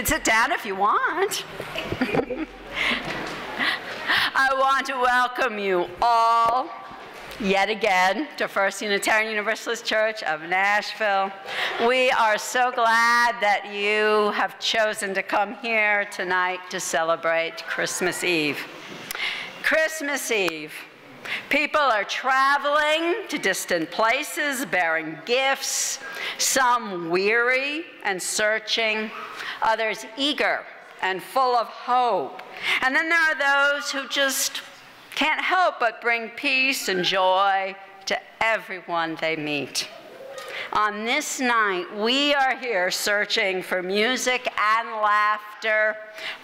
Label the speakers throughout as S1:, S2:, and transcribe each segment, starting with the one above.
S1: can sit down if you want. I want to welcome you all yet again to First Unitarian Universalist Church of Nashville. We are so glad that you have chosen to come here tonight to celebrate Christmas Eve. Christmas Eve. People are traveling to distant places, bearing gifts, some weary and searching, others eager and full of hope. And then there are those who just can't help but bring peace and joy to everyone they meet. On this night, we are here searching for music and laughter,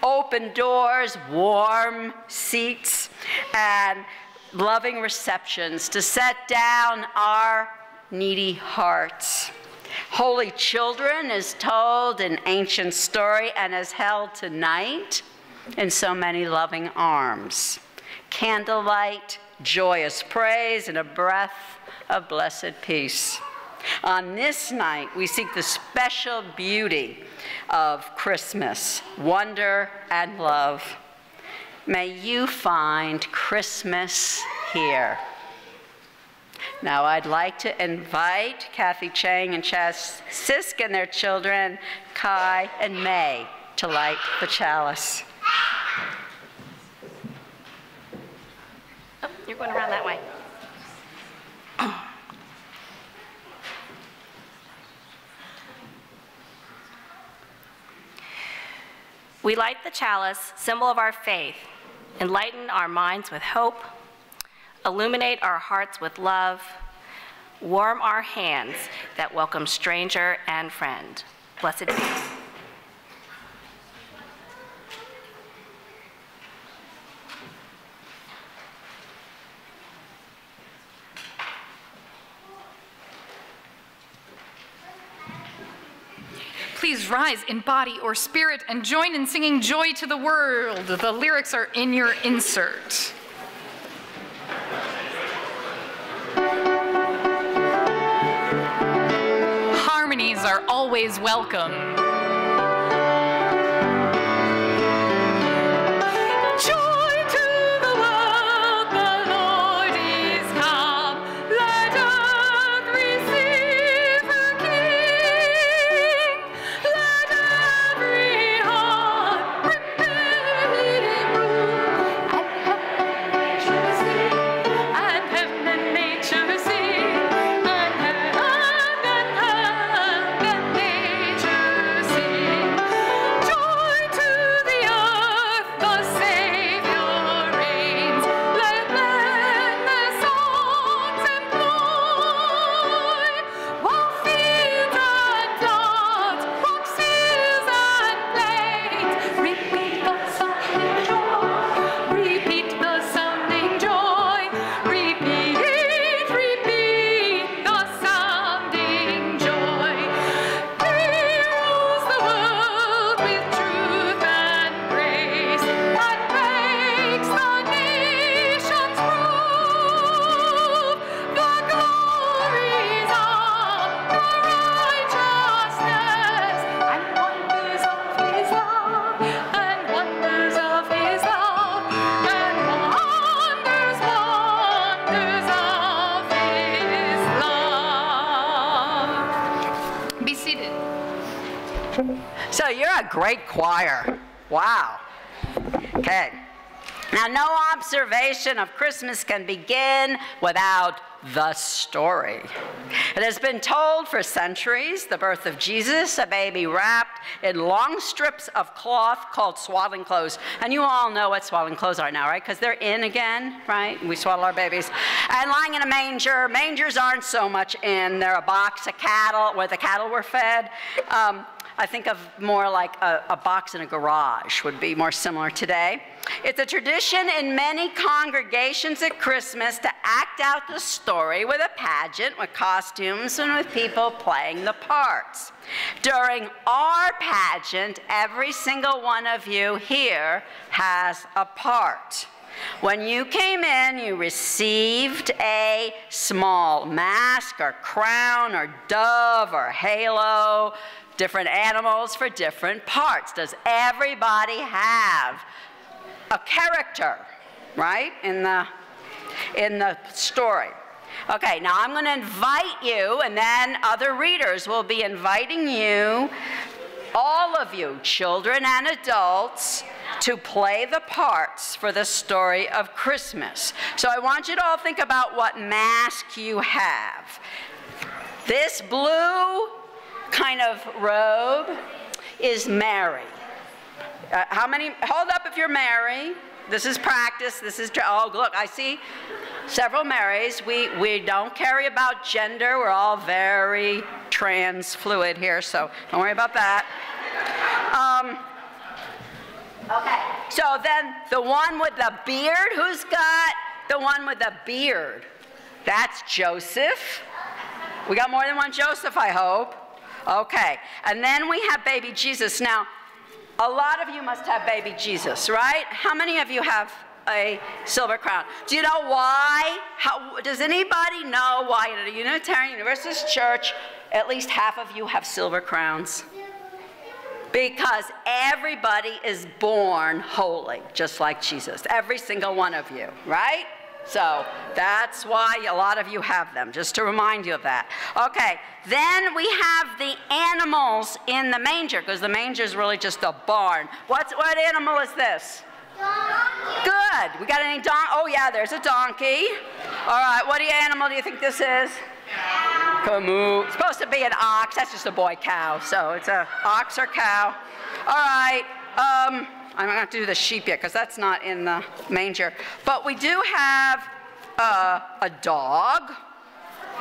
S1: open doors, warm seats, and loving receptions to set down our needy hearts. Holy Children is told in ancient story and is held tonight in so many loving arms. Candlelight, joyous praise, and a breath of blessed peace. On this night, we seek the special beauty of Christmas, wonder and love. May you find Christmas here. Now I'd like to invite Kathy Chang and Chaz Sisk and their children, Kai and May, to light the chalice.
S2: Oh, you're going around that way. We light the chalice, symbol of our faith, enlighten our minds with hope, illuminate our hearts with love, warm our hands that welcome stranger and friend. Blessed peace.
S3: Please rise in body or spirit and join in singing Joy to the World. The lyrics are in your insert. Harmonies are always welcome.
S1: So you're a great choir. Wow. Okay. Now, no observation of Christmas can begin without the story. It has been told for centuries, the birth of Jesus, a baby wrapped in long strips of cloth called swaddling clothes. And you all know what swaddling clothes are now, right? Because they're in again, right? We swaddle our babies. And lying in a manger. Mangers aren't so much in. They're a box of cattle, where the cattle were fed. I think of more like a box in a garage would be more similar today. It's a tradition in many congregations at Christmas to act out the story with a pageant, with costumes, and with people playing the parts. During our pageant, every single one of you here has a part. When you came in, you received a small mask or crown or dove or halo different animals for different parts. Does everybody have a character, right, in the story? Okay, now I'm going to invite you, and then other readers will be inviting you, all of you, children and adults, to play the parts for the story of Christmas. So I want you to all think about what mask you have. This blue kind of robe is Mary. How many? Hold up if you're Mary. This is practice. This is, oh, look, I see several Marys. We don't care about gender. We're all very trans fluid here, so don't worry about that. Okay, so then the one with the beard, who's got the one with the beard? That's Joseph. We got more than one Joseph, I hope. Okay, and then we have baby Jesus. Now, a lot of you must have baby Jesus, right? How many of you have a silver crown? Do you know why? Does anybody know why in a Unitarian Universalist church, at least half of you have silver crowns? Because everybody is born holy, just like Jesus. Every single one of you, right? So that's why a lot of you have them, just to remind you of that. Okay, then we have the animals in the manger, because the manger is really just a barn. What animal is this? Donkey. Good. We got any donkey? Oh yeah, there's a donkey. All right, what animal do you think this is? Camoo. It's supposed to be an ox. That's just a boy cow, so it's an ox or cow. All right. I'm not going to do the sheep yet because that's not in the manger. But we do have a dog.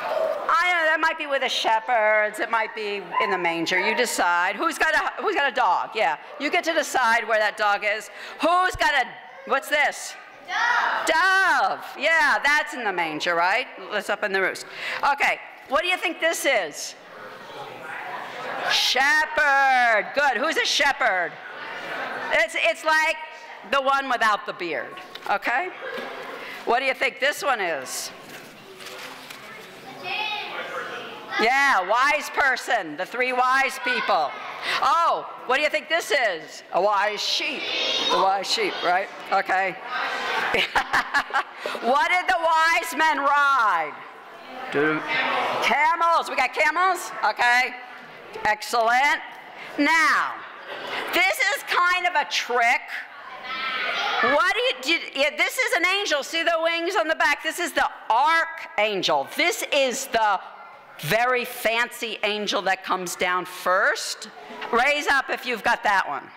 S1: I know that might be with the shepherds. It might be in the manger. You decide. Who's got a dog? Yeah. You get to decide where that dog is. Who's got a, what's this? Dove. Dove. Yeah, that's in the manger, right? That's up in the roost. Okay. What do you think this is? Shepherd. Good. Who's a shepherd? It's like the one without the beard, okay? What do you think this one is? Yeah, wise person, the three wise people. Oh, what do you think this is? A wise sheep. The wise sheep, right? Okay. What did the wise men ride? Camels. We got camels? Okay. Excellent. Now, this is kind of a trick. What do you do? This is an angel. See the wings on the back? This is the archangel. This is the very fancy angel that comes down first. Raise up if you've got that one.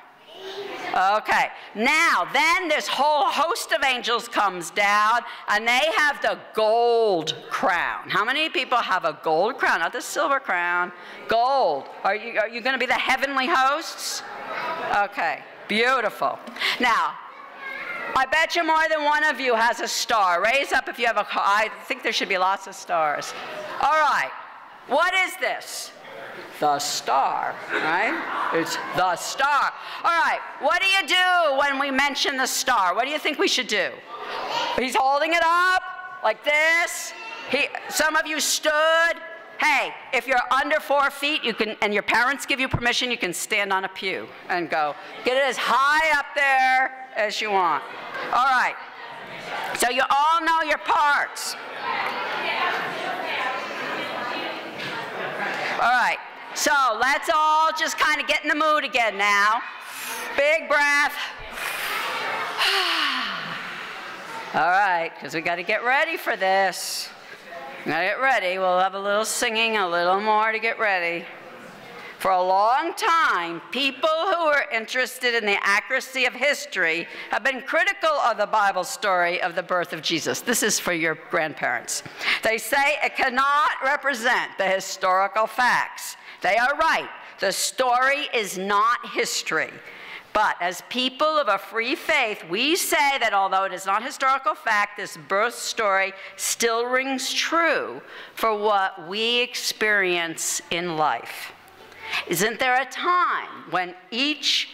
S1: Okay. Now, then this whole host of angels comes down, and they have the gold crown. How many people have a gold crown? Not the silver crown. Gold. Are you going to be the heavenly hosts? Okay. Beautiful. Now, I bet you more than one of you has a star. Raise up if you have a, I think there should be lots of stars. All right. What is this? The star, right? It's the star. All right, what do you do when we mention the star? What do you think we should do? He's holding it up like this. Some of you stood. Hey, if you're under 4 feet, you can, and your parents give you permission, you can stand on a pew and go. Get it as high up there as you want. All right, so you all know your parts. All right. So let's all just kind of get in the mood again now. Big breath. All right, because we got to get ready for this. We got to get ready. We'll have a little singing, a little more to get ready. For a long time, people who are interested in the accuracy of history have been critical of the Bible story of the birth of Jesus. This is for your grandparents. They say it cannot represent the historical facts. They are right. The story is not history. But as people of a free faith, we say that although it is not historical fact, this birth story still rings true for what we experience in life. Isn't there a time when each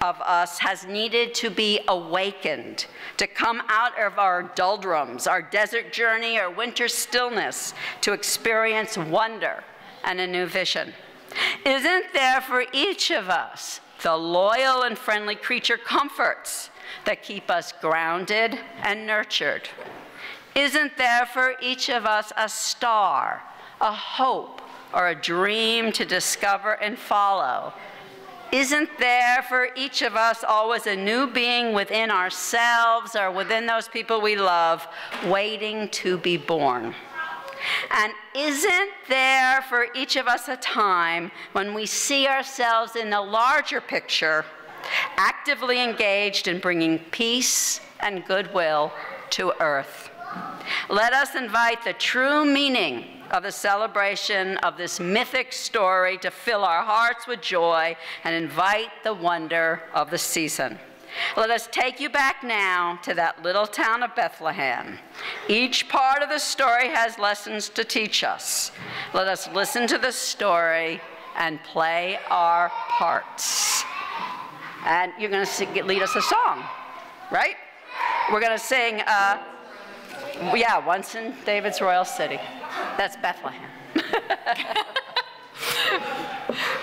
S1: of us has needed to be awakened, to come out of our doldrums, our desert journey, our winter stillness, to experience wonder and a new vision? Isn't there for each of us the loyal and friendly creature comforts that keep us grounded and nurtured? Isn't there for each of us a star, a hope, or a dream to discover and follow? Isn't there for each of us always a new being within ourselves or within those people we love, waiting to be born? And isn't there for each of us a time when we see ourselves in the larger picture, actively engaged in bringing peace and goodwill to earth? Let us invite the true meaning of the celebration of this mythic story to fill our hearts with joy and invite the wonder of the season. Let us take you back now to that little town of Bethlehem. Each part of the story has lessons to teach us. Let us listen to the story and play our parts. And you're going to lead us a song, right? We're going to sing, Once in David's Royal City. That's Bethlehem.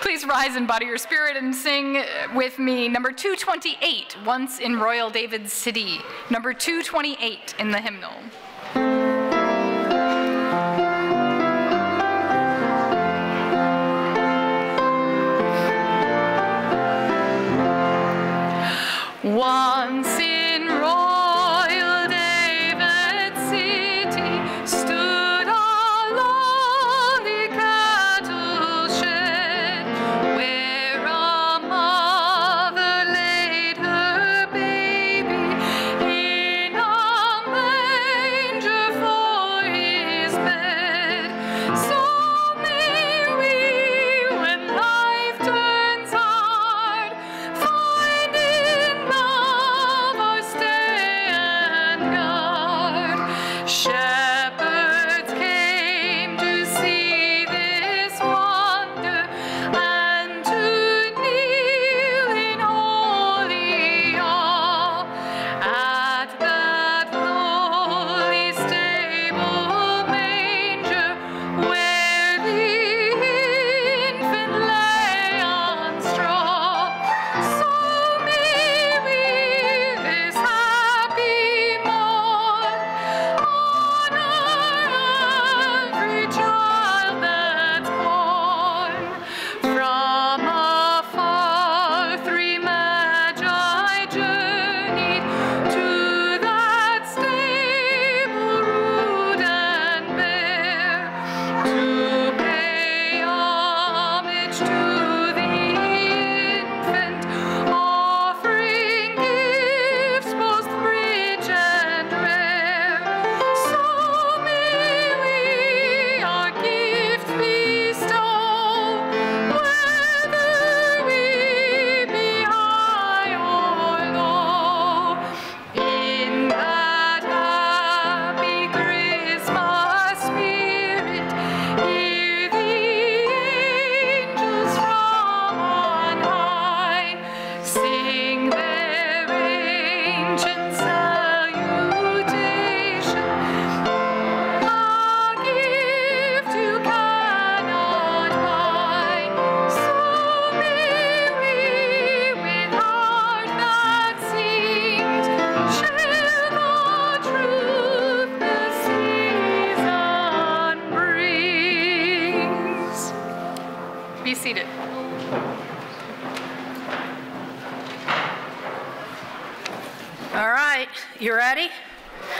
S3: Please rise in body or spirit and sing with me number 228, Once in Royal David's City. Number 228 in the hymnal. Once in royal David's city stood a lonely cattle shed, where a mother laid her baby in a manger for his bed. So may we, when life turns hard, find in love our stay and guard. Shepherds came to see this wonder and to kneel in holy awe at that lowly stable manger where the infant lay on straw. So may we this happy morn honor every child that's born. From afar, three magi journeyed to that stable rude and bare, to pay homage to the infant, offering gifts most rich and rare. So may we our gift bestow, whether we be high or low. In that happy Christmas spirit, hear the angels from on high sing their ancient salutation, a gift you cannot buy. So may we, with heart that sings, share the truth the season brings. Be seated.
S4: All right, you ready?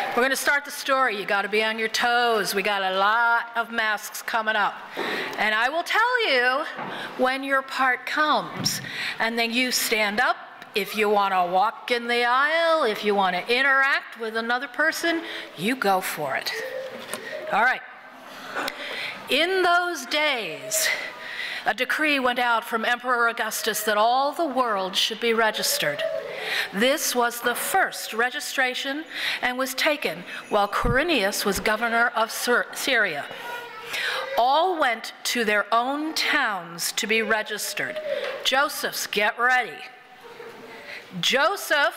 S4: We're going to start the story. You got to be on your toes. We got a lot of masks coming up. And I will tell you when your part comes. And then you stand up. If you want to walk in the aisle, if you want to interact with another person, you go for it. All right. In those days, a decree went out from Emperor Augustus that all the world should be registered. This was the first registration and was taken while Quirinius was governor of Syria. All went to their own towns to be registered. Joseph's, get ready. Joseph,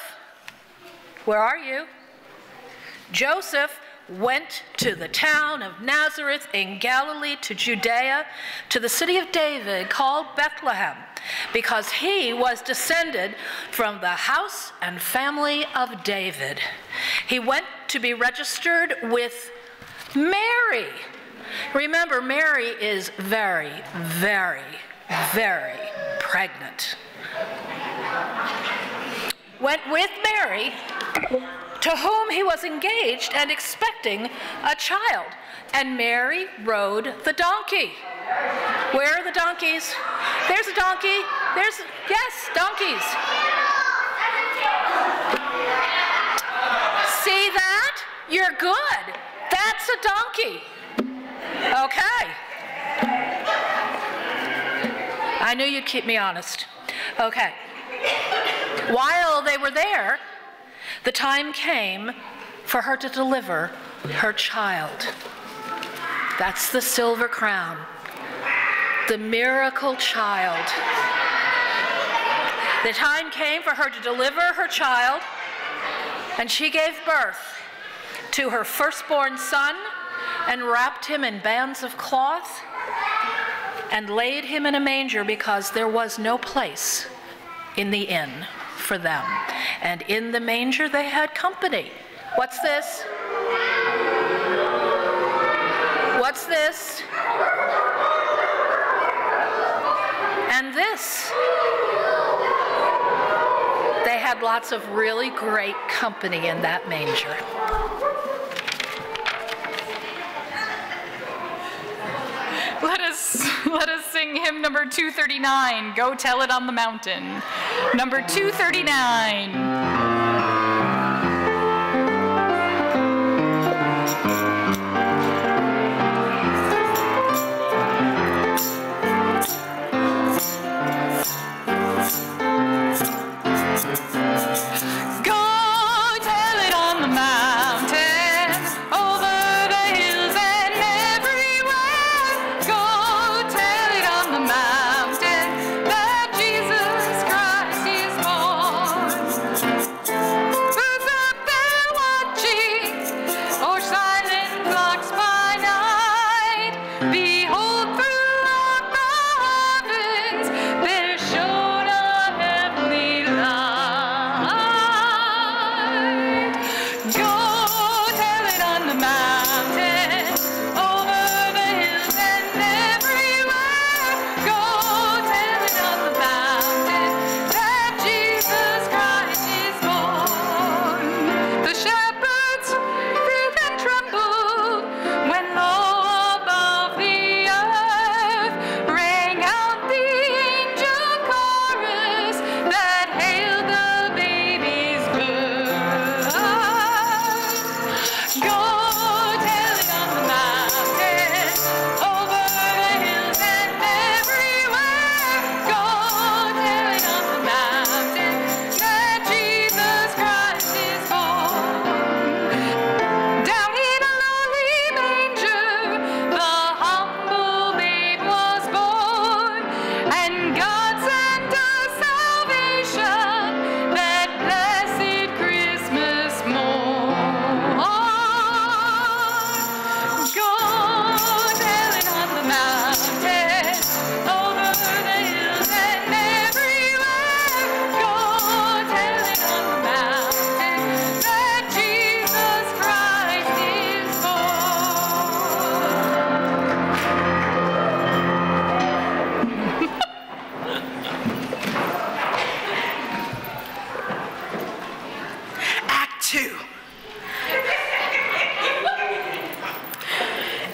S4: where are you? Joseph went to the town of Nazareth in Galilee to Judea, to the city of David called Bethlehem, because he was descended from the house and family of David. He went to be registered with Mary. Remember, Mary is very, very, very pregnant. Went with Mary, to whom he was engaged and expecting a child. And Mary rode the donkey. Where are the donkeys? There's a donkey. Yes, donkeys. See that? You're good. That's a donkey. Okay. I knew you'd keep me honest. Okay. While they were there, the time came for her to deliver her child. That's the silver crown, the miracle child. The time came for her to deliver her child, and she gave birth to her firstborn son and wrapped him in bands of cloth and laid him in a manger because there was no place in the inn for them. And in the manger they had company. What's this? What's this? And this. They had lots of really great company in that manger.
S3: Let us sing hymn number 239, Go Tell It on the Mountain. Number 239.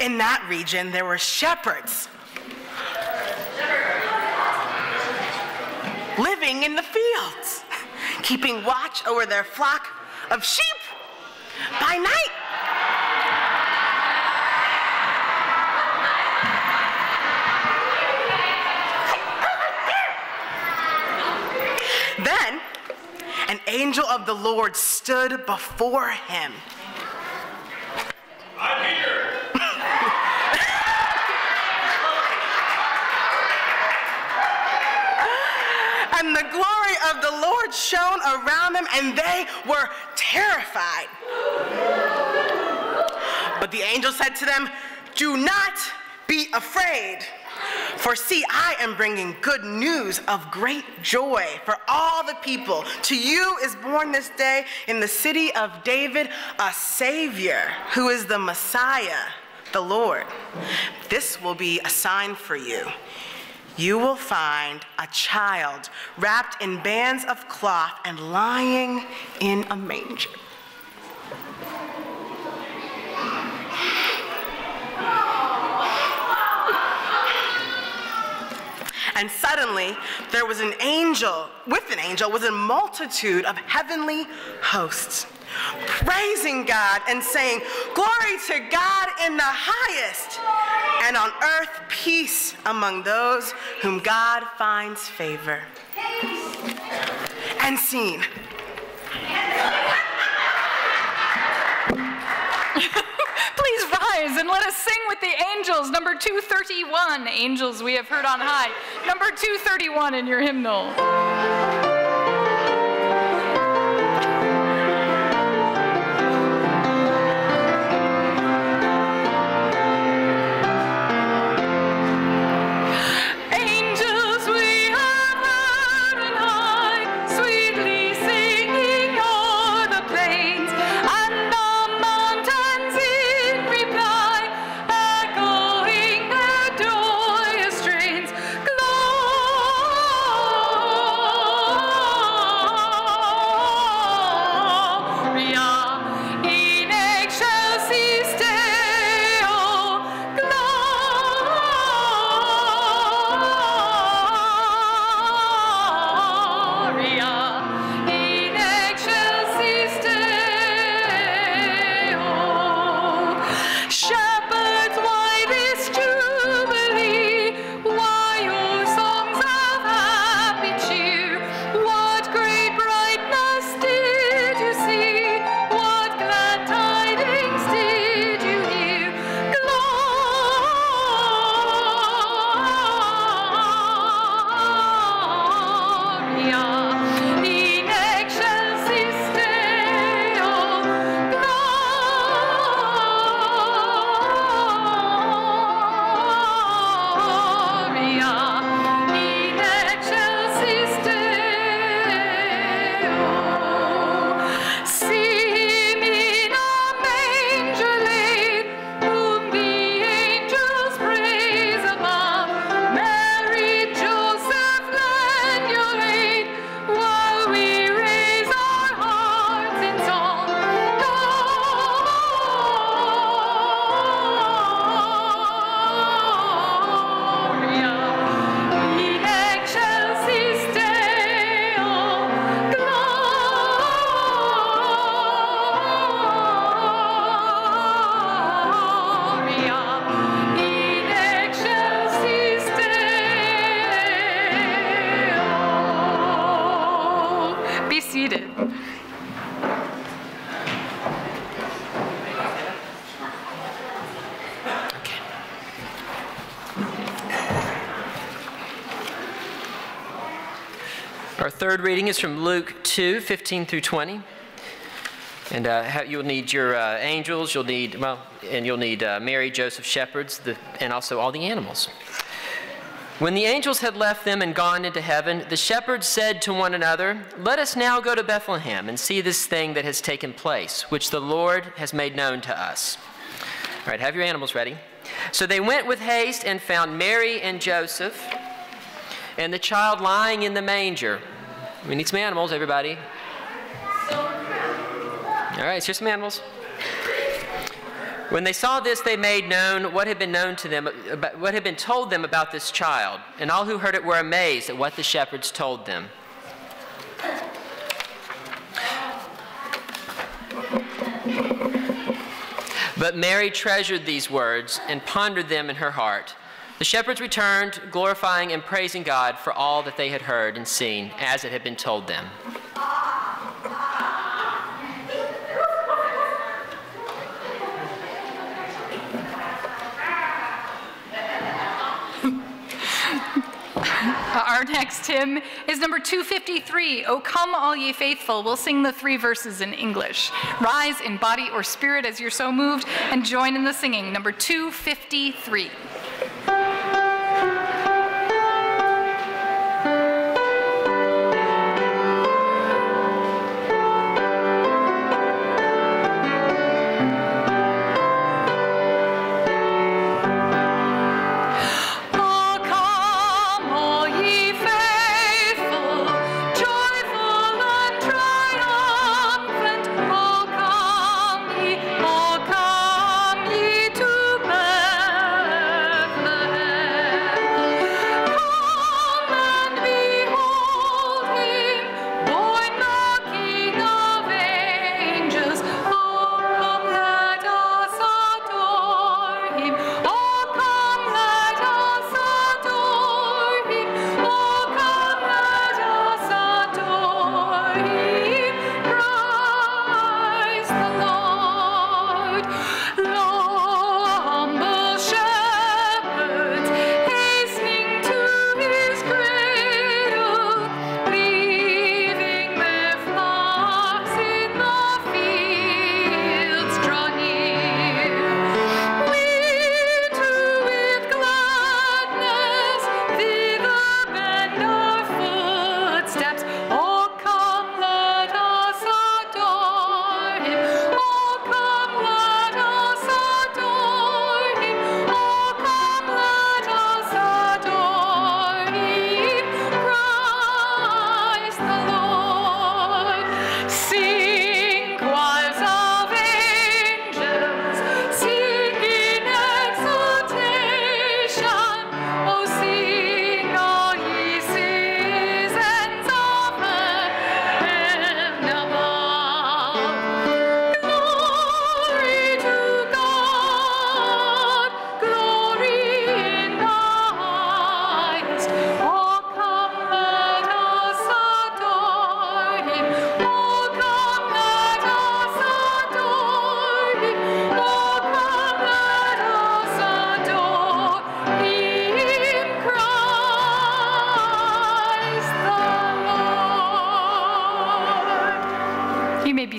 S5: In that region, there were shepherds living in the fields, keeping watch over their flock of sheep by night. Then an angel of the Lord stood before him.
S6: I'm here.
S5: And the glory of the Lord shone around them, and they were terrified. But the angel said to them, "Do not be afraid. For see, I am bringing good news of great joy for all the people. To you is born this day in the city of David a Savior, who is the Messiah, the Lord. This will be a sign for you. You will find a child wrapped in bands of cloth and lying in a manger." And suddenly there was an angel, with an angel was a multitude of heavenly hosts, praising God and saying, "Glory to God in the highest, and on earth peace among those whom God finds favor." And scene.
S3: Please rise and let us sing with the angels. Number 231, Angels We Have Heard on High. Number 231 in your hymnal.
S6: Our third reading is from Luke 2, 15 through 20. And you'll need your angels, you'll need Mary, Joseph, shepherds, and also all the animals. When the angels had left them and gone into heaven, the shepherds said to one another, "Let us now go to Bethlehem and see this thing that has taken place, which the Lord has made known to us." All right, have your animals ready. So they went with haste and found Mary and Joseph and the child lying in the manger. We need some animals, everybody. All right, here's some animals. When they saw this, they made known what had been known to them, what had been told them about this child, and all who heard it were amazed at what the shepherds told them. But Mary treasured these words and pondered them in her heart. The shepherds returned, glorifying and praising God for all that they had heard and seen, as it had been told them.
S3: Our Our next hymn is number 253, O Come All Ye Faithful. We'll sing the 3 verses in English. Rise in body or spirit as you're so moved, and join in the singing, number 253.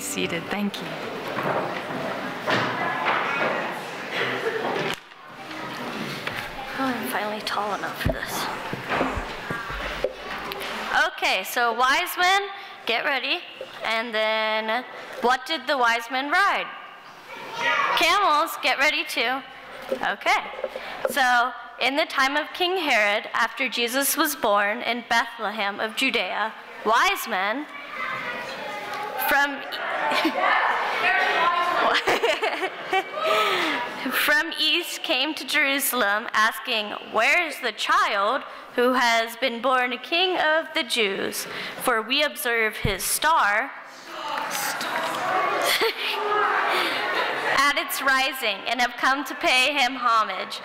S3: Seated. Thank you.
S7: Oh, I'm finally tall enough for this. Okay, so wise men, get ready. And then, what did the wise men ride? Camels, get ready too. Okay, so in the time of King Herod, after Jesus was born in Bethlehem of Judea, wise men from east came to Jerusalem, asking, "Where is the child who has been born a king of the Jews? For we observe his star at its rising and have come to pay him homage."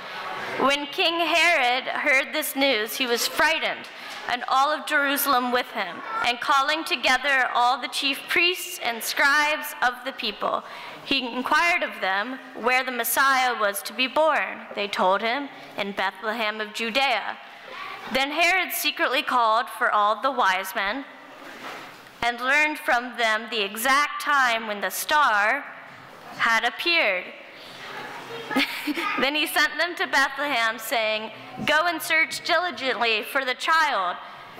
S7: When King Herod heard this news, he was frightened, and all of Jerusalem with him. And calling together all the chief priests and scribes of the people, he inquired of them where the Messiah was to be born. They told him, "In Bethlehem of Judea." Then Herod secretly called for all the wise men and learned from them the exact time when the star had appeared. Then he sent them to Bethlehem, saying, "Go and search diligently for the child,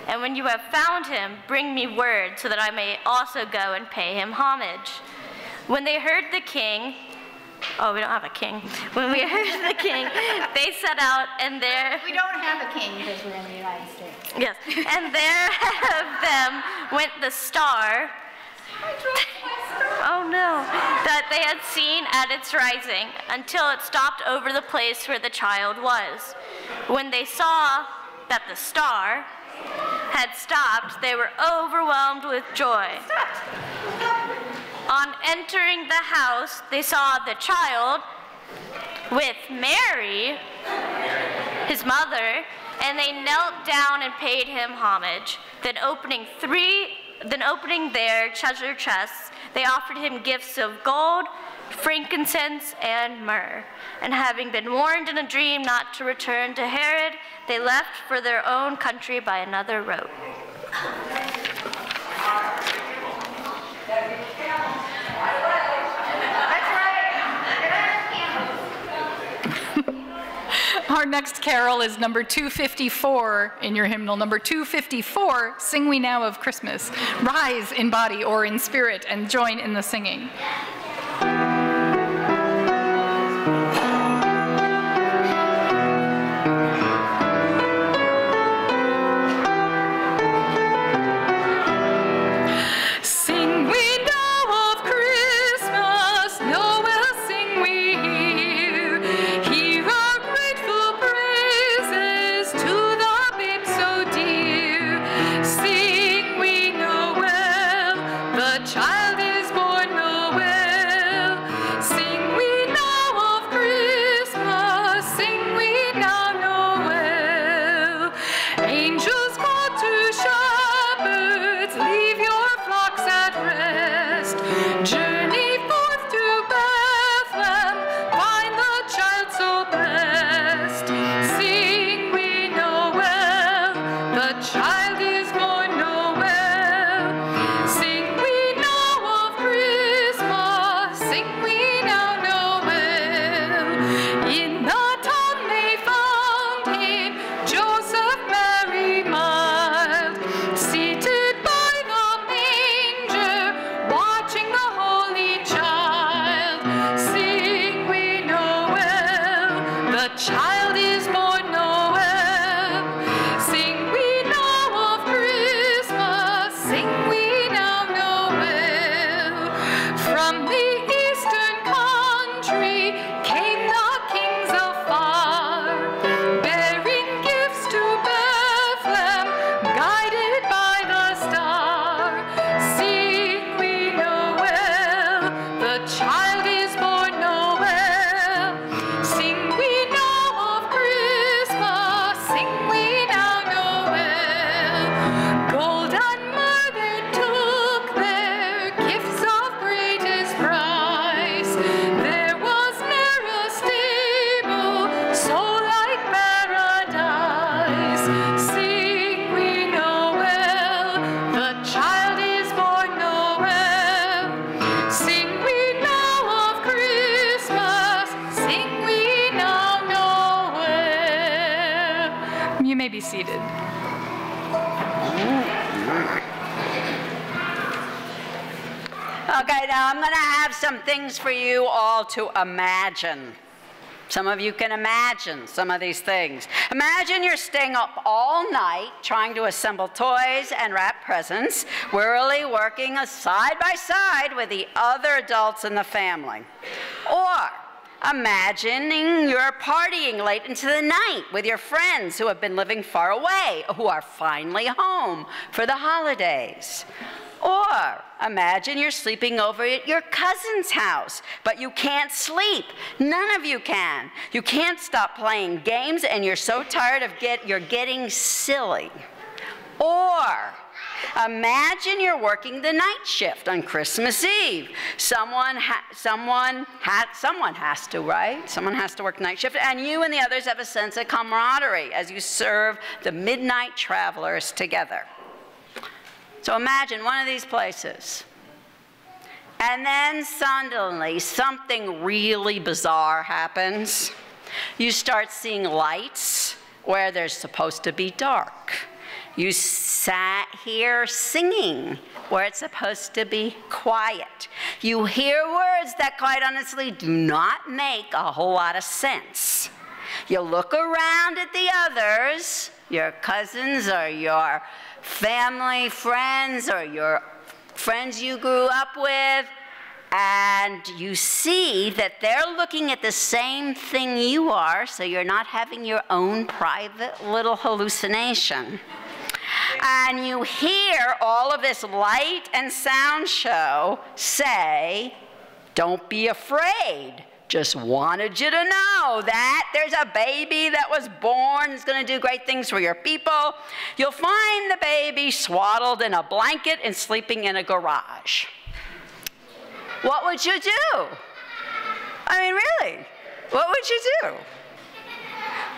S7: and when you have found him, bring me word so that I may also go and pay him homage." When they heard the king, we don't have a king. When we heard the king, they set out, and there...
S8: We don't have a king because we're in the United States.
S7: Yes, and there ahead of them went the star, oh no, that they had seen at its rising, until it stopped over the place where the child was. When they saw that the star had stopped, they were overwhelmed with joy. On entering the house, they saw the child with Mary, his mother, and they knelt down and paid him homage. Then opening their treasure chests, They offered him gifts of gold, frankincense, and myrrh. And having been warned in a dream not to return to Herod, they left for their own country by another road.
S3: Our next carol is number 254 in your hymnal. Number 254, Sing We Now of Christmas. Rise in body or in spirit and join in the singing. Be seated.
S1: Okay, now I'm going to have some things for you all to imagine. Some of you can imagine some of these things. Imagine you're staying up all night trying to assemble toys and wrap presents, wearily working side by side with the other adults in the family. Or imagining you're partying late into the night with your friends who have been living far away, who are finally home for the holidays. Or imagine you're sleeping over at your cousin's house, but you can't sleep. None of you can. You can't stop playing games, and you're so tired of you're getting silly. Or imagine you're working the night shift on Christmas Eve. Someone has to, right? Someone has to work night shift, and you and the others have a sense of camaraderie as you serve the midnight travelers together. So imagine one of these places. And then suddenly something really bizarre happens. You start seeing lights where there's supposed to be dark. You sat here singing where it's supposed to be quiet. You hear words that quite honestly do not make a whole lot of sense. You look around at the others, your cousins or your family friends or your friends you grew up with, and you see that they're looking at the same thing you are, so you're not having your own private little hallucination. And you hear all of this light and sound show say, "Don't be afraid. Just wanted you to know that there's a baby that was born that's going to do great things for your people. You'll find the baby swaddled in a blanket and sleeping in a garage." what would you do? I mean, really, what would you do?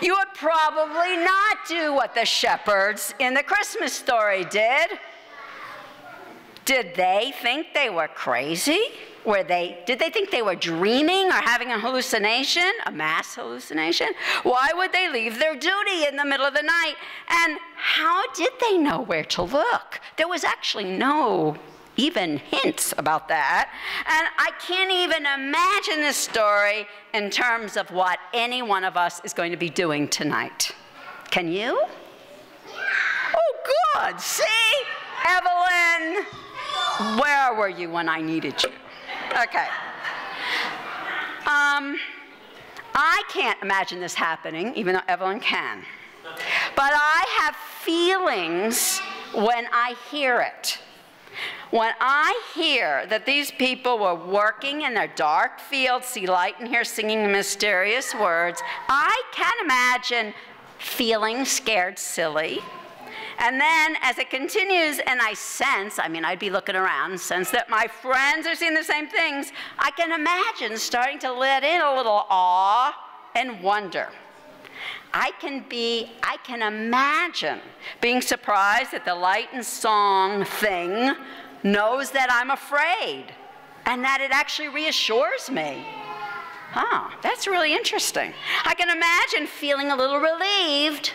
S1: You would probably not do what the shepherds in the Christmas story did. Did they think they were crazy? Did they think they were dreaming or having a hallucination, a mass hallucination? Why would they leave their duty in the middle of the night? And how did they know where to look? There was actually no even hints about that. And I can't even imagine this story in terms of what any one of us is going to be doing tonight. Can you? Oh, good. See? Evelyn, where were you when I needed you? Okay. I can't imagine this happening, even though Evelyn can. But I have feelings when I hear it. When I hear that these people were working in their dark field, see light in here, singing mysterious words, I can imagine feeling scared silly. And then as it continues and I sense, I mean, I'd be looking around and sense that my friends are seeing the same things, I can imagine starting to let in a little awe and wonder. I can imagine being surprised that the light and song thing knows that I'm afraid and that it actually reassures me. Huh, that's really interesting. I can imagine feeling a little relieved,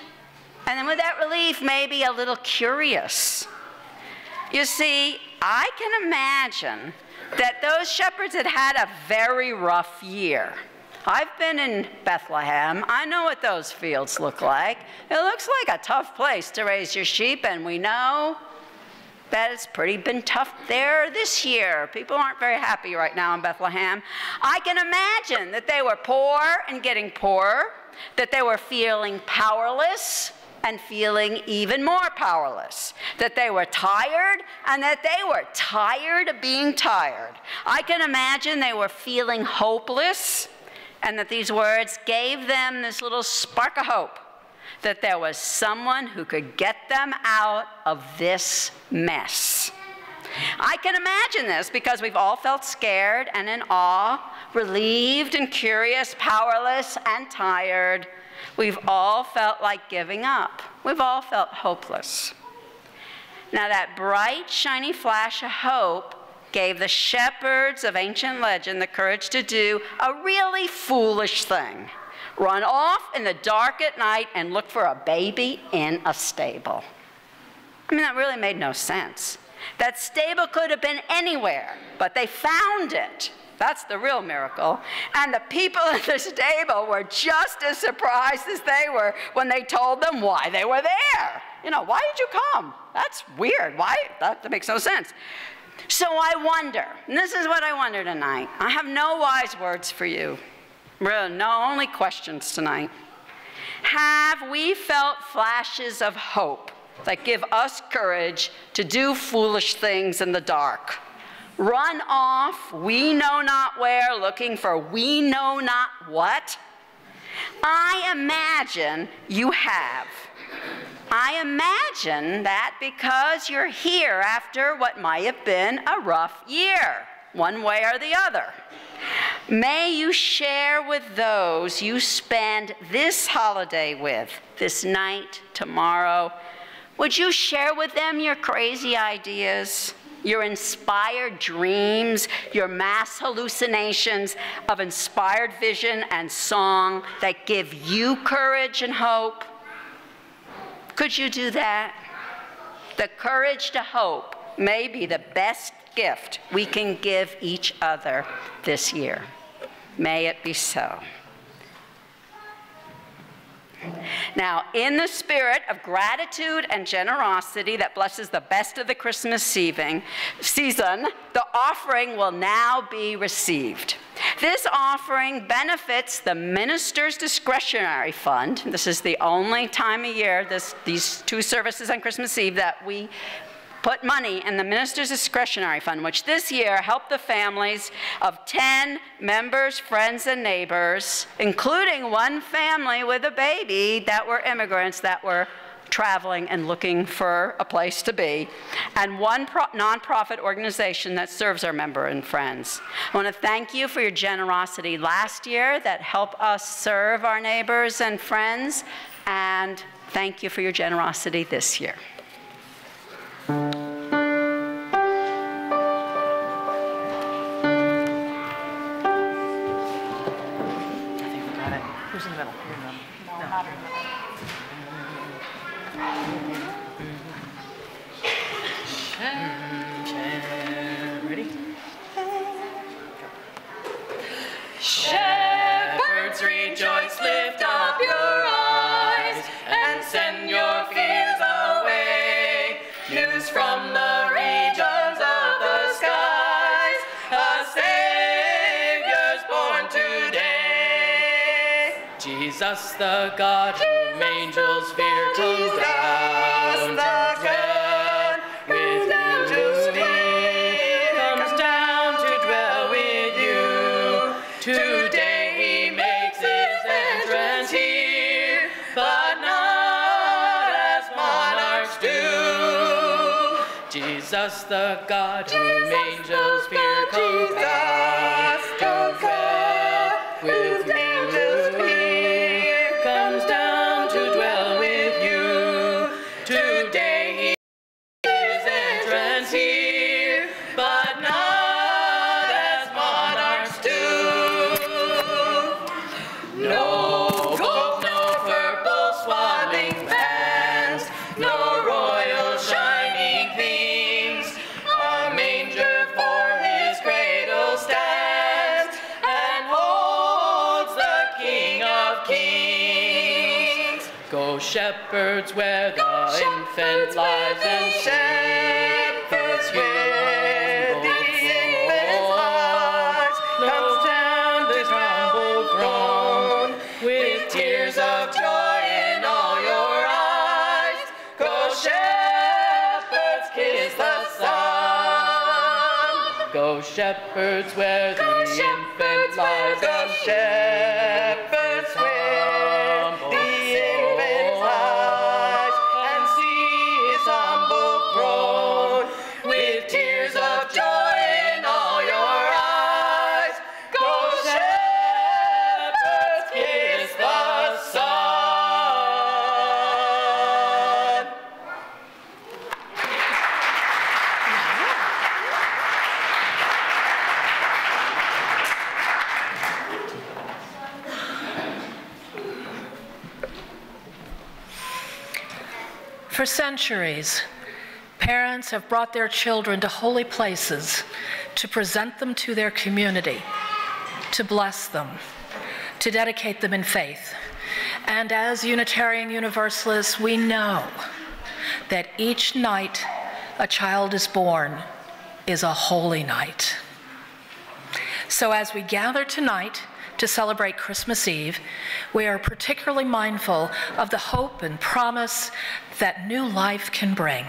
S1: and then with that relief, maybe a little curious. You see, I can imagine that those shepherds had had a very rough year. I've been in Bethlehem. I know what those fields look like. It looks like a tough place to raise your sheep, and we know that it's been tough there this year. People aren't very happy right now in Bethlehem. I can imagine that they were poor and getting poorer, that they were feeling powerless and feeling even more powerless, that they were tired and that they were tired of being tired. I can imagine they were feeling hopeless and that these words gave them this little spark of hope, that there was someone who could get them out of this mess. I can imagine this because we've all felt scared and in awe, relieved and curious, powerless and tired. We've all felt like giving up. We've all felt hopeless. Now that bright, shiny flash of hope gave the shepherds of ancient legend the courage to do a really foolish thing. Run off in the dark at night and look for a baby in a stable. I mean, that really made no sense. That stable could have been anywhere, but they found it. That's the real miracle. And the people in the stable were just as surprised as they were when they told them why they were there. You know, why did you come? That's weird. Why? That makes no sense. So I wonder, and this is what I wonder tonight. I have no wise words for you. Really, no, only questions tonight. Have we felt flashes of hope that give us courage to do foolish things in the dark? Run off, we know not where, looking for we know not what? I imagine you have. I imagine that because you're here after what might have been a rough year, one way or the other. May you share with those you spend this holiday with, this night, tomorrow. Would you share with them your crazy ideas, your inspired dreams, your mass hallucinations of inspired vision and song that give you courage and hope? Could you do that? The courage to hope may be the best gift we can give each other this year. May it be so. Now, in the spirit of gratitude and generosity that blesses the best of the Christmas season, the offering will now be received. This offering benefits the minister's discretionary fund. This is the only time of year, these two services on Christmas Eve, that we put money in the minister's discretionary fund, which this year helped the families of 10 members, friends, and neighbors, including one family with a baby that were immigrants that were traveling and looking for a place to be, and one nonprofit organization that serves our members and friends. I want to thank you for your generosity last year that helped us serve our neighbors and friends, and thank you for your generosity this year.
S5: Who's in the middle?
S6: Ready? Shepherds, rejoice, lift up your eyes, and send your fears away. News from the regions of the skies, a Savior's born today. Jesus, the God whom angels fear, comes down to dwell with you. Comes down to dwell with you. Today he makes his entrance here, but not as monarchs do. Jesus, the God whom angels fear, comes down to dwell with you. Comes down to dwell with you. Today he makes his entrance here, but not as monarchs do. No gold, no purple swaddling bands, no royal shining things. A manger for his cradle stands and holds the King of Kings. Go shepherds where the infant lies, and shepherds where the infant lies. Comes down the humble throne with tears of joy in all your eyes. Go shepherds, kiss the Son. Go shepherds where the infant lies, and shepherds where the infant lies, and see his humble throne with tears of joy in all your eyes. Go shepherds, kiss the Son.
S4: For centuries, parents have brought their children to holy places to present them to their community, to bless them, to dedicate them in faith. And as Unitarian Universalists, we know that each night a child is born is a holy night. So as we gather tonight to celebrate Christmas Eve, we are particularly mindful of the hope and promise that new life can bring.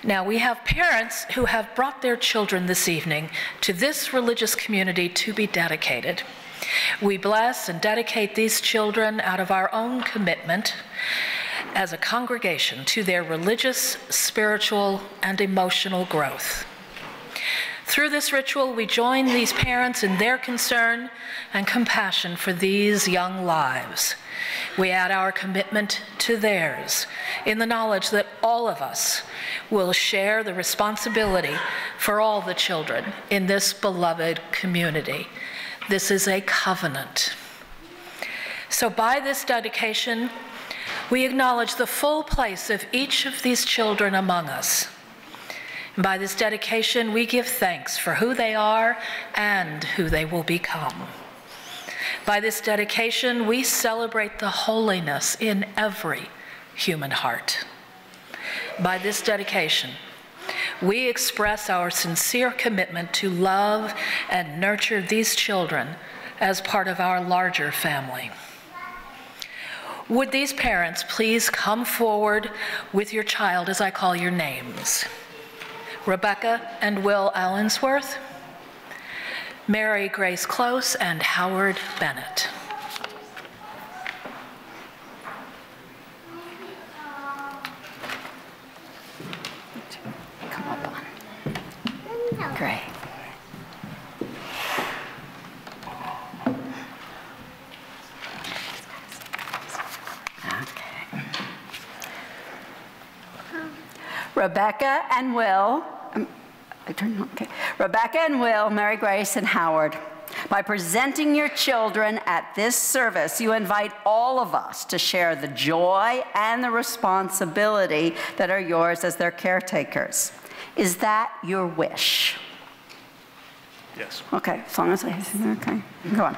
S4: Now, we have parents who have brought their children this evening to this religious community to be dedicated. We bless and dedicate these children out of our own commitment as a congregation to their religious, spiritual, and emotional growth. Through this ritual, we join these parents in their concern and compassion for these young lives. We add our commitment to theirs in the knowledge that all of us will share the responsibility for all the children in this beloved community. This is a covenant. So by this dedication, we acknowledge the full place of each of these children among us. By this dedication, we give thanks for who they are and who they will become. By this dedication, we celebrate the holiness in every human heart. By this dedication, we express our sincere commitment to love and nurture these children as part of our larger family. Would these parents please come forward with your child as I call your names? Rebecca and Will Allensworth, Mary Grace Close, and Howard Bennett.
S1: Rebecca and Will, Rebecca and Will, Mary Grace and Howard. By presenting your children at this service, you invite all of us to share the joy and the responsibility that are yours as their caretakers. Is that your wish?
S9: Yes.
S1: Okay, as long as okay, go on.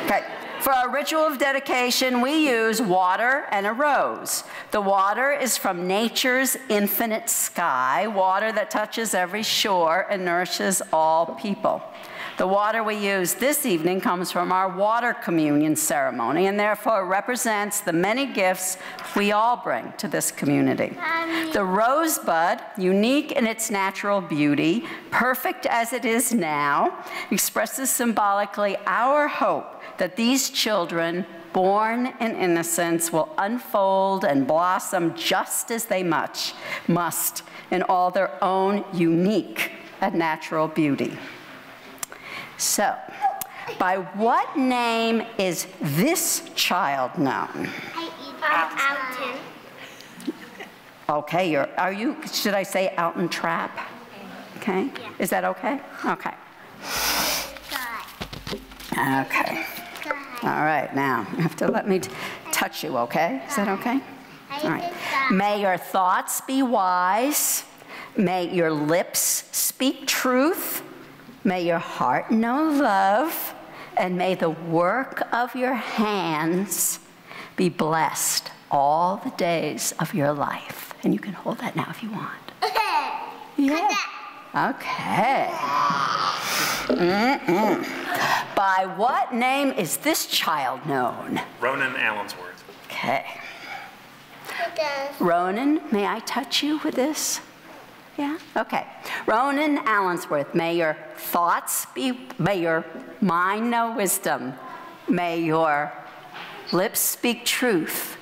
S1: Okay, for our ritual of dedication, we use water and a rose. The water is from nature's infinite sky, water that touches every shore and nourishes all people. The water we use this evening comes from our water communion ceremony and therefore represents the many gifts we all bring to this community. The rosebud, unique in its natural beauty, perfect as it is now, expresses symbolically our hope that these children, born in innocence, will unfold and blossom just as they must in all their own unique and natural beauty. So, by what name is this child known?
S8: Alton.
S1: Okay, should I say Alton Trapp? Okay,
S8: Yeah.
S1: Is that okay? Okay. Okay. All right, now, you have to let me touch you, okay? Is that okay? All right. May your thoughts be wise. May your lips speak truth. May your heart know love, and may the work of your hands be blessed all the days of your life. And you can hold that now if you want. Yeah. Okay. By what name is this child known?
S9: Ronan Allensworth.
S1: Okay. Ronan, may I touch you with this? Yeah? Okay. Ronan Allensworth, may your thoughts may your mind know wisdom. May your lips speak truth.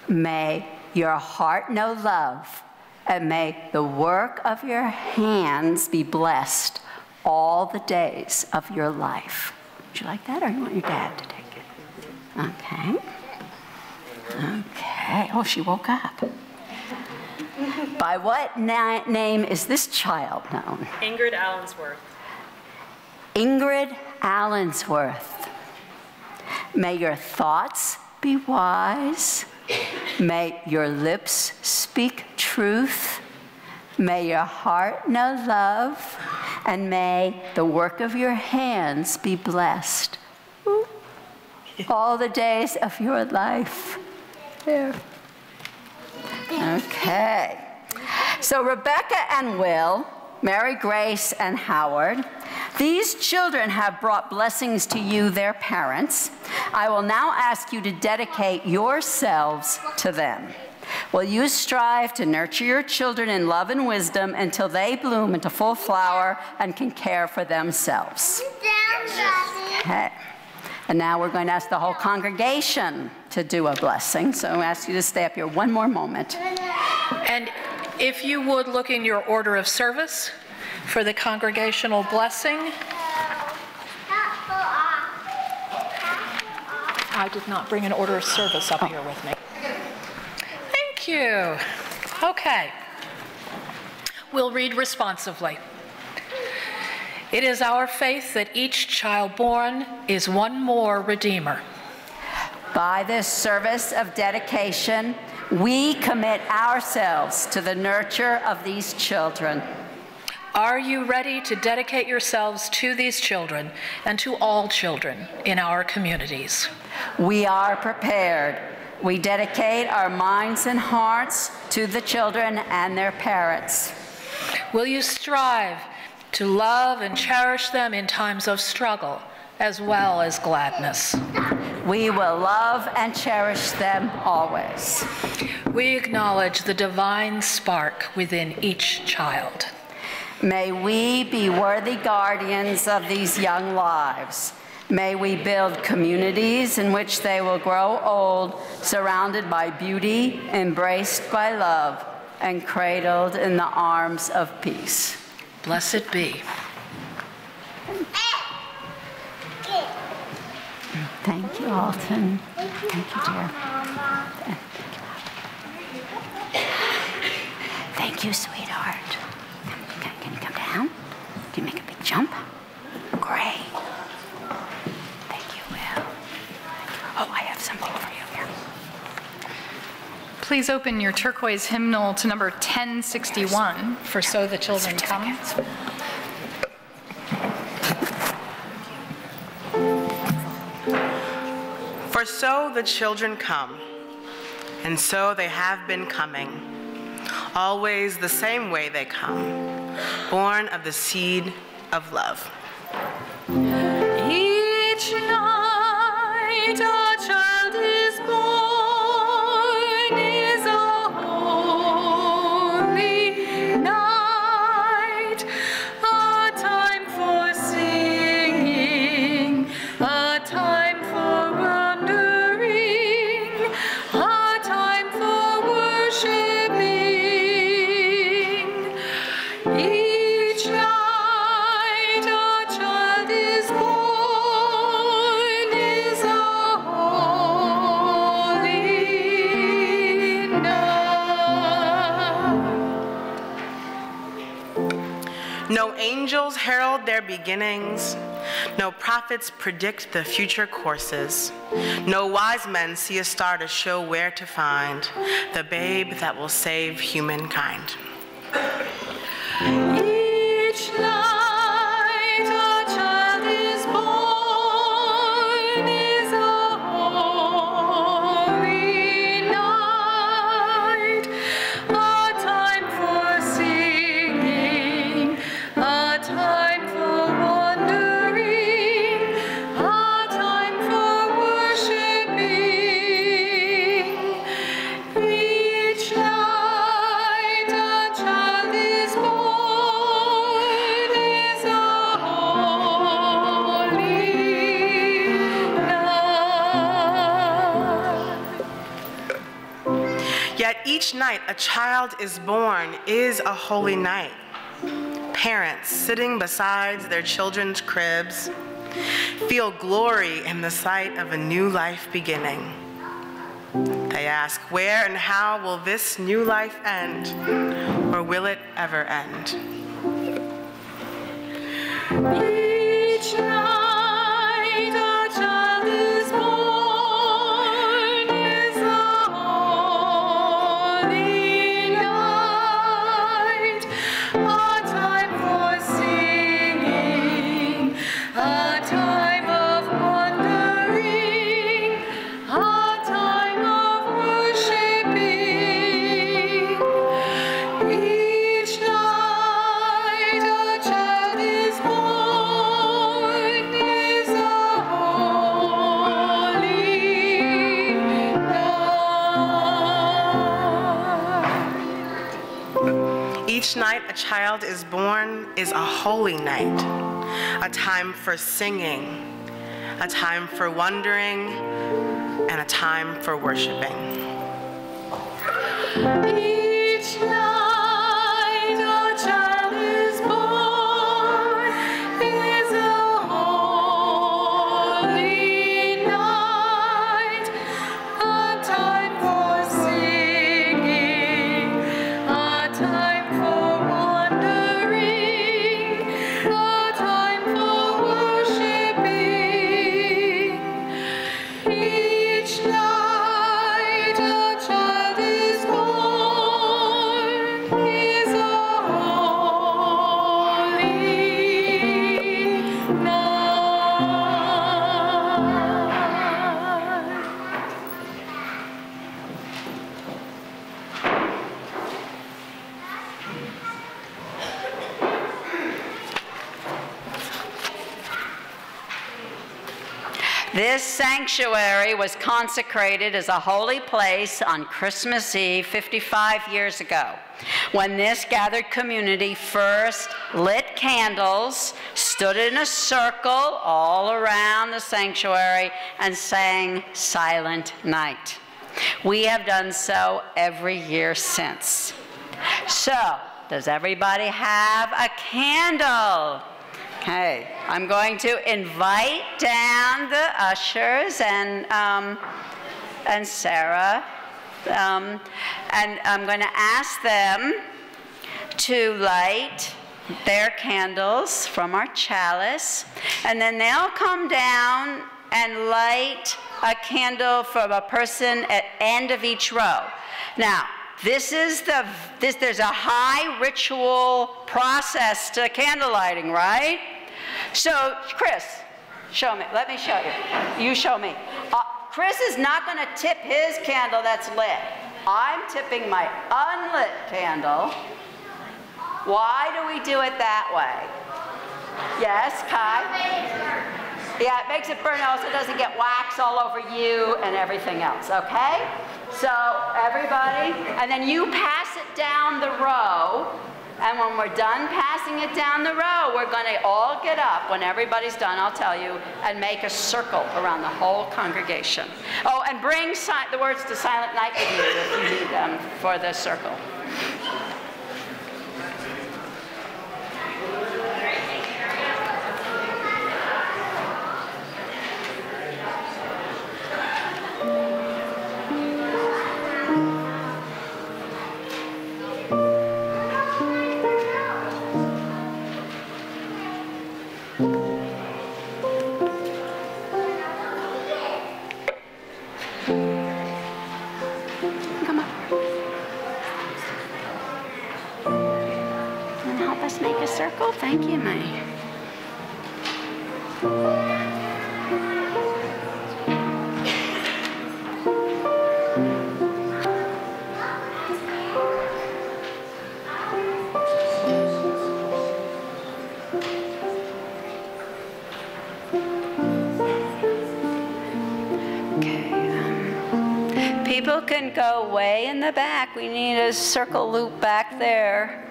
S1: May your heart know love. And may the work of your hands be blessed all the days of your life. Would you like that, or you want your dad to take it? Okay. Okay. Oh, she woke up. By what name is this child known?
S10: Ingrid Allensworth.
S1: Ingrid Allensworth. May your thoughts be wise. May your lips speak truth. May your heart know love. And may the work of your hands be blessed all the days of your life. There. Okay. So Rebecca and Will, Mary Grace and Howard, these children have brought blessings to you, their parents. I will now ask you to dedicate yourselves to them. Will you strive to nurture your children in love and wisdom until they bloom into full flower and can care for themselves?
S9: Yes.
S1: Okay. And now we're going to ask the whole congregation to do a blessing. So I ask you to stay up here one more moment.
S4: And if you would look in your order of service for the congregational blessing. I did not bring an order of service up here with me. Thank you. Okay. We'll read responsively. It is our faith that each child born is one more Redeemer.
S1: By this service of dedication, we commit ourselves to the nurture of these children.
S4: Are you ready to dedicate yourselves to these children and to all children in our communities?
S1: We are prepared. We dedicate our minds and hearts to the children and their parents.
S4: Will you strive to love and cherish them in times of struggle as well as gladness?
S1: We will love and cherish them always.
S4: We acknowledge the divine spark within each child.
S1: May we be worthy guardians of these young lives. May we build communities in which they will grow old, surrounded by beauty, embraced by love, and cradled in the arms of peace.
S4: Blessed be.
S1: Thank you, Alton. Thank you, dear. Thank Thank you, sweetheart. Can you come down? Can you make a big jump? Great. Thank you, Will. Oh, I have something for you here.
S3: Please open your turquoise hymnal to number 1061 for So the Children Come.
S5: For so the children come, and so they have been coming. Always the same way they come, born of the seed of love.
S3: Each night a child is born, is a holy night, a time for singing, a time for wondering, a time for worshiping. Each night a child is born, is a holy night.
S5: No angels herald their beginnings. No prophets predict the future courses. No wise men see a star to show where to find the babe that will save humankind.
S3: Each night a child is born, is a holy night, a time for singing, a time for wondering, a time for worshiping. Each night a child is born, is a holy night.
S5: Yet each night a child is born is a holy night. Parents sitting beside their children's cribs feel glory in the sight of a new life beginning. They ask, where and how will this new life end, or will it ever end?
S3: Each night a child is born, is a holy night, a time for singing, a time of wondering, a time of worshiping. Each night a child is born, is a holy night.
S5: Each night a child is born is a holy night, a time for singing, a time for wondering, and a time for worshiping.
S3: Each night a child is born, is a holy night, a time for singing, a time for wondering, a time for worshiping. Each night a child is born, is a holy night.
S1: This sanctuary was consecrated as a holy place on Christmas Eve 55 years ago, when this gathered community first lit candles, stood in a circle all around the sanctuary, and sang Silent Night. We have done so every year since. So, does everybody have a candle? Okay, I'm going to invite down the ushers and Sarah, and I'm going to ask them to light their candles from our chalice, and then they'll come down and light a candle from a person at end of each row. Now, there's a high ritual process to candle lighting, right? So, Chris, show me. Let me show you. You show me. Chris is not going to tip his candle that's lit. I'm tipping my unlit candle. Why do we do it that way? Yes, Kai? Yeah, it makes it burn also. It doesn't get wax all over you and everything else, okay? So everybody, and then you pass it down the row, and when we're done passing it down the row, we're going to all get up. When everybody's done, I'll tell you, and make a circle around the whole congregation. Oh, and bring the words to Silent Night with you if you need them for the circle. Circle? Thank you, May. Okay. People can go way in the back. We need a circle loop back there.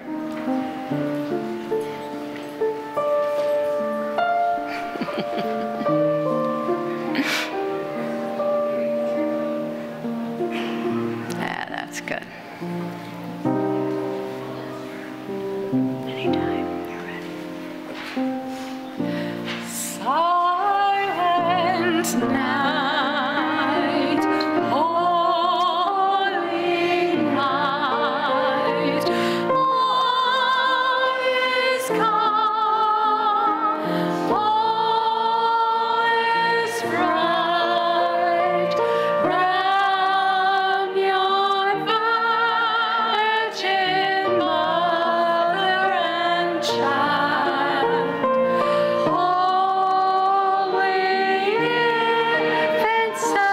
S1: Good. Anytime you're ready. Silent night, holy night, all is calm, all is bright, round your Virgin Mother and Child, holy infant, so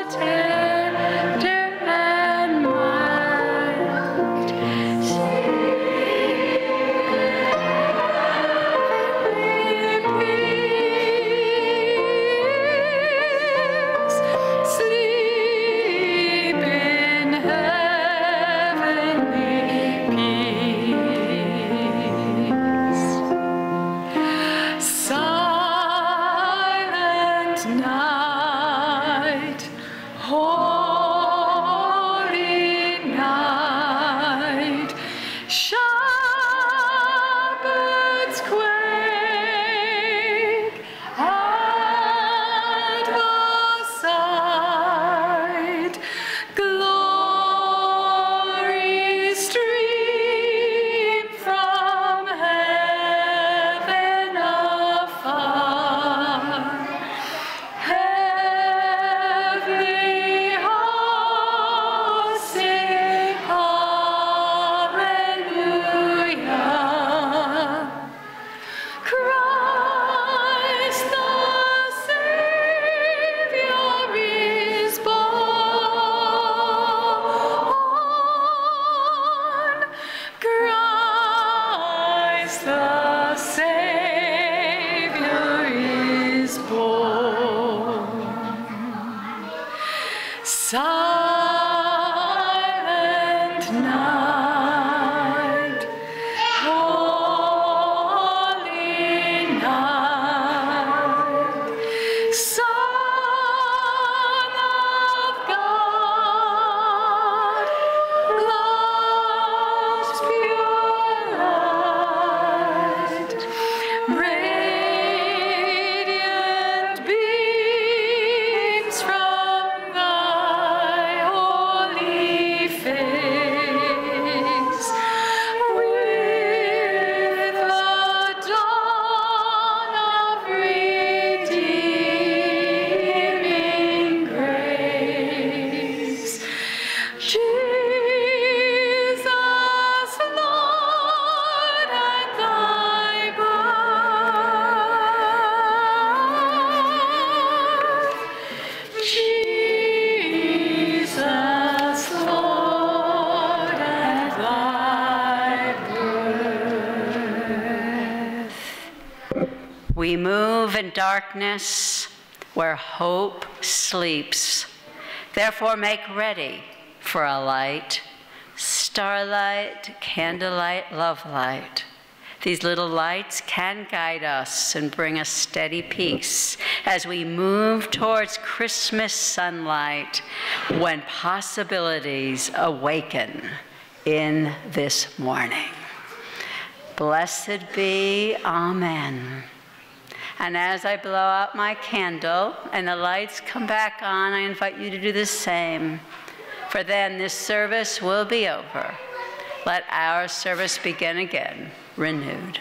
S1: tender and mild, sleep in heavenly peace. Silent night, holy night, shepherds quake at the sight, glory stream from heaven afar, heavenly hosts sing hallelujah. Christ the Savior is born. Christ the Savior is born. Silent night, holy night, Son of God, love's pure light, radiant beams from thy move in darkness where hope sleeps. Therefore make ready for a light, starlight, candlelight, love light. These little lights can guide us and bring us steady peace as we move towards Christmas sunlight when possibilities awaken in this morning. Blessed be, amen. And as I blow out my candle and the lights come back on, I invite you to do the same. For then this service will be over. Let our service begin again, renewed.